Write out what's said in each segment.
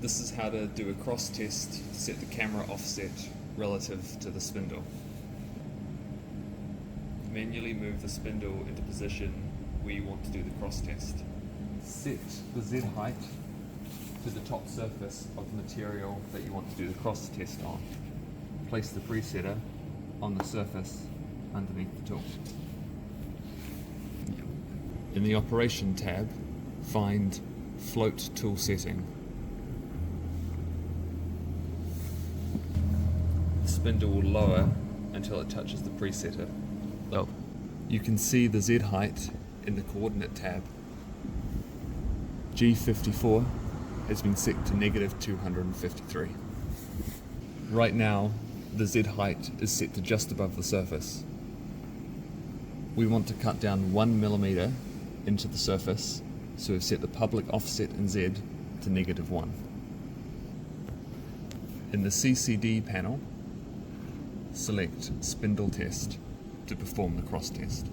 This is how to do a cross test to set the camera offset relative to the spindle. Manually move the spindle into position where you want to do the cross test. Set the Z height to the top surface of the material that you want to do the cross test on. Place the presetter on the surface underneath the tool. In the Operation tab, find Float Tool Setting. The spindle will lower until it touches the presetter. You can see the Z height in the Coordinate tab. G54 has been set to -253. Right now, the Z height is set to just above the surface. We want to cut down 1 millimeter into the surface, so we've set the public offset in Z to -1. In the CCD panel, select Spindle Test to perform the cross test.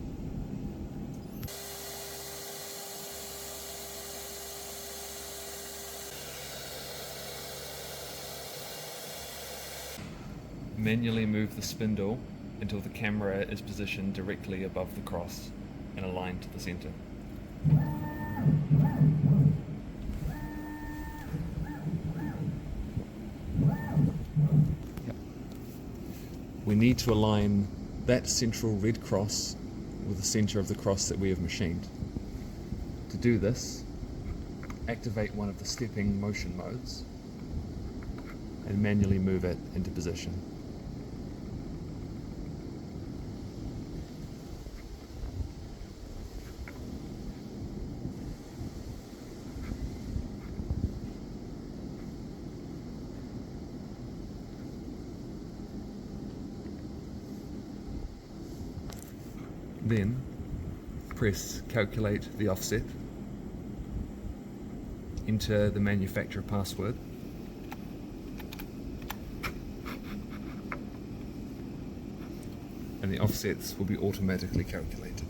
Manually move the spindle until the camera is positioned directly above the cross and aligned to the center. We need to align that central red cross with the center of the cross that we have machined. To do this, activate one of the stepping motion modes and manually move it into position. Then press Calculate the offset, enter the manufacturer password, and the offsets will be automatically calculated.